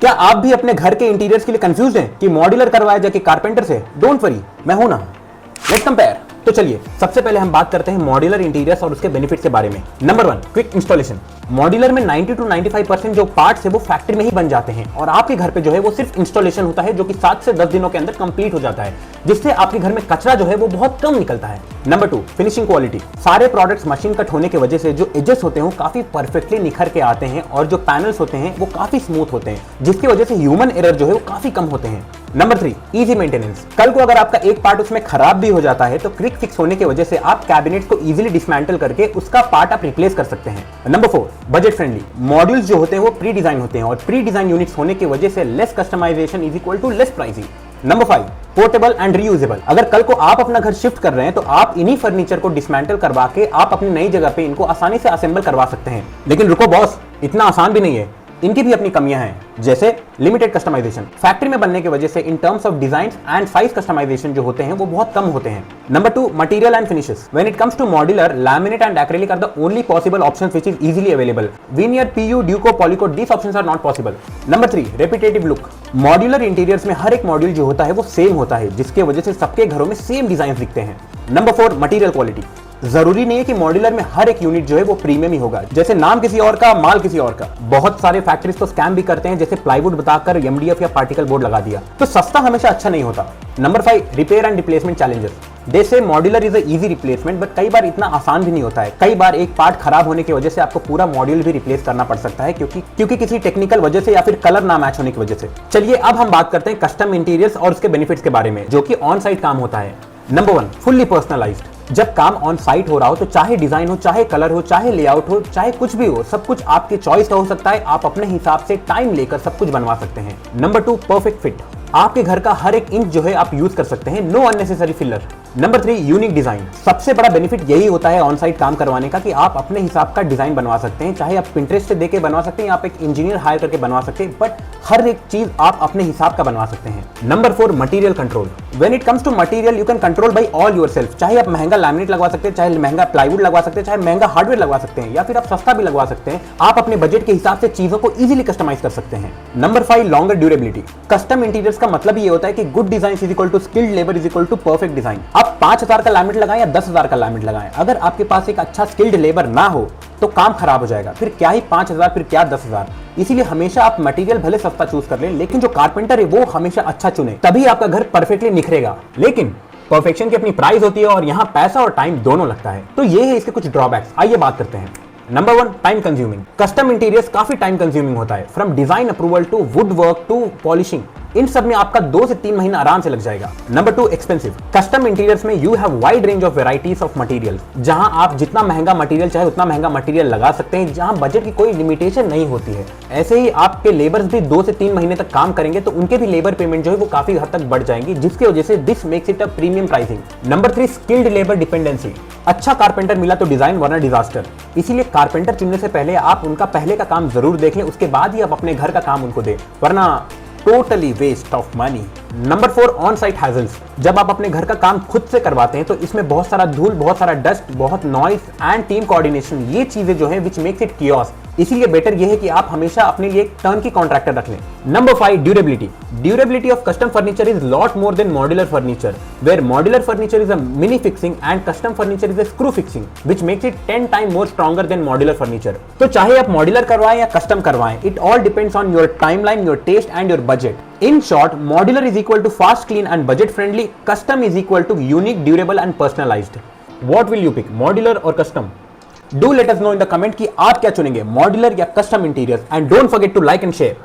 क्या आप भी अपने घर के इंटीरियर्स के लिए कंफ्यूज हैं कि मॉड्यूलर करवाया जाए कि कारपेंटर से? डोंट वरी, मैं हूं ना। Let's compare. तो चलिए सबसे पहले हम बात करते हैं मॉड्यूलर इंटीरियर्स और उसके बेनिफिट्स के बारे में। Number 1, quick installation. मॉड्यूलर में 90 to 95% जो पार्ट्स है वो फैक्ट्री में ही बन जाते हैं और आपके घर पे जो है वो सिर्फ इंस्टॉलेशन होता है, जो कि 7 से 10 दिनों के अंदर कंप्लीट हो जाता है, जिससे आपके घर में कचरा जो है वो बहुत कम निकलता है। Number 2, finishing quality. सारे प्रोडक्ट्स मशीन कट होने की वजह से जो एजेस होते हैं वो काफी परफेक्टली निखर के आते हैं और जो पैनल्स होते हैं वो काफी स्मूथ होते हैं, जिसकी वजह से ह्यूमन एरर जो है वो काफी कम होते हैं। Number 3, easy maintenance. कल को अगर आपका एक पार्ट उसमें खराब भी हो जाता है तो क्विक फिक्स होने की वजह से आप कैबिनेट को इजीली डिसमेंटल करके उसका पार्ट आप रिप्लेस कर सकते हैं। Number 4, budget friendly. मॉड्यूल्स जो होते हैं वो प्री डिजाइन होते हैं और प्री डिजाइन यूनिट्स होने की वजह से less customisation is equal to less pricing. Number 5, portable and reusable. अगर कल को आप अपना घर शिफ्ट कर रहे हैं तो आप इन्हीं फर्नीचर को डिसमेंटल करवा के आप अपनी नई जगह पे इनको आसानी से असेंबल करवा सकते हैं। लेकिन रुको बॉस, इतना आसान भी नहीं है, इनकी भी अपनी कमियां हैं, जैसे लिमिटेड कस्टमाइजेशन। फैक्ट्री में बनने की वजह से in terms of design and size customization जो होते हैं वो बहुत कम होते हैं। Number 2, material and finishes. When it comes to modular, laminate and acrylic are the only possible options which is easily available. Veneer, PU, Duco, polyco, these options are not possible. Number 3, repetitive look. Modular interiors में हर एक module जो होता है वो same होता है, जिसके वजह से सबके घरों में सेम डिजाइन दिखते हैं। Number 4, material quality. जरूरी नहीं है कि मॉड्यूलर में हर एक यूनिट जो है वो प्रीमियम ही होगा, जैसे नाम किसी और का, माल किसी और का। बहुत सारे फैक्ट्रीज तो स्कैम भी करते हैं, जैसे प्लाईवुड बताकर एमडीएफ या पार्टिकल बोर्ड लगा दिया, तो सस्ता हमेशा अच्छा नहीं होता। Number 5, repair and replacement challenges. They say modular is easy replacement, but कई बार इतना आसान भी नहीं होता है। कई बार एक पार्ट खराब होने की वजह से आपको पूरा मॉड्यूल भी रिप्लेस करना पड़ सकता है, क्योंकि किसी टेक्निकल वजह से या फिर कलर ना मैच होने की वजह से। चलिए अब हम बात करते हैं कस्टम इंटीरियर्स और उसके बेनिफिट्स के बारे में, जो कि ऑन साइट काम होता है। Number 1, fully personalised. जब काम ऑन साइट हो रहा हो तो चाहे डिजाइन हो, चाहे कलर हो, चाहे लेआउट हो, चाहे कुछ भी हो, सब कुछ आपके चॉइस का हो सकता है। आप अपने हिसाब से टाइम लेकर सब कुछ बनवा सकते हैं। Number 2, perfect fit. आपके घर का हर एक इंच जो है आप यूज कर सकते हैं, know unnecessary filler. Number 3, unique design. सबसे बड़ा बेनिफिट यही होता है ऑन साइट काम करवाने का कि आप अपने हिसाब का डिजाइन बनवा सकते हैं, चाहे आप पिंटरेस्ट से देके बनवा सकते हैं, आप एक इंजीनियर हायर करके बनवा सकते हैं, बट हर एक चीज आप अपने हिसाब का बनवा सकते हैं। Number 4, material control. When it comes to material you can control by all yourself. चाहे आप महंगा लैमिनेट लगवा सकते हैं, चाहे महंगा प्लाईवुड लगवा सकते हैं, चाहे महंगा हार्डवेयर लगवा सकते हैं, या फिर आप सस्ता भी लगवा सकते हैं। आप अपने बजट के हिसाब से चीजों को इजीली कस्टमाइज कर सकते हैं। Number 5, longer durability. Custom interiors का मतलब ये होता है कि good design is equal to skilled labour is equal to perfect design. आप 5000 का लैमिनेट लगाएं या 10,000 का लैमिनेट लगाएं, अगर आपके पास एक अच्छा स्किल्ड लेबर ना हो तो काम खराब हो जाएगा। फिर क्या ही 5000, फिर क्या 10,000। इसीलिए हमेशा आप मटेरियल भले सस्ता चूज कर लें, लेकिन जो कारपेंटर है वो हमेशा अच्छा चुने, तभी आपका घर परफेक्टली निखरेगा। लेकिन परफेक्शन की अपनी प्राइस होती है और यहाँ पैसा और टाइम दोनों लगता है। तो ये है इसके कुछ ड्रॉबैक्स, आइए बात करते हैं। Number 1, time consuming. Custom interiors काफी टाइम कंज्यूमिंग होता है, from design approval to wood work to polishing. इन सब में आपका 2 से 3 महीना आराम से लग जाएगा। Number 2, expensive. कस्टम इंटीरियर्स में you have wide range of varieties of material, जहां आप जितना महंगा मटेरियल चाहे उतना महंगा मटेरियल लगा सकते हैं, जहां बजट की कोई लिमिटेशन नहीं होती है। ऐसे ही आपके लेबर्स भी 2 से 3 महीने तक काम करेंगे तो उनके भी लेबर पेमेंट जो है वो काफी हद तक बढ़ जाएंगी, जिसकी वजह से this makes it a premium pricing. Number 3, skilled labour dependency. अच्छा कारपेंटर मिला तो डिजाइन, वरना डिजास्टर। इसीलिए कारपेंटर चुनने से पहले आप उनका पहले का काम जरूर देख लें, उसके बाद ही आप अपने घर का काम उनको दें, वरना totally waste of money. Number 4, on site hassles. जब आप अपने घर का काम खुद से करवाते हैं तो इसमें बहुत सारा धूल, बहुत सारा डस्ट, बहुत नॉइस एंड टीम कोऑर्डिनेशन, ये चीजें जो हैं विच मेक्स इट कियोस। इसीलिए बेटर ये है कि आप हमेशा अपने लिए एक टर्न की कॉन्ट्रैक्टर रख लें। Number 5, durability. Durability of custom furniture is lot more than modular furniture, where modular furniture is a mini fixing and custom furniture is a screw fixing, which makes it 10 time more stronger than modular furniture. तो चाहे आप modular करवाएं या custom करवाएं, it all depends on your timeline, your taste and your budget. In short, modular is equal to fast, clean and budget friendly. Custom is equal to unique, durable and personalized. What will you pick, modular or custom? Do let us know in the comment कि आप क्या चुनेंगे, modular या custom interiors, and don't forget to like and share.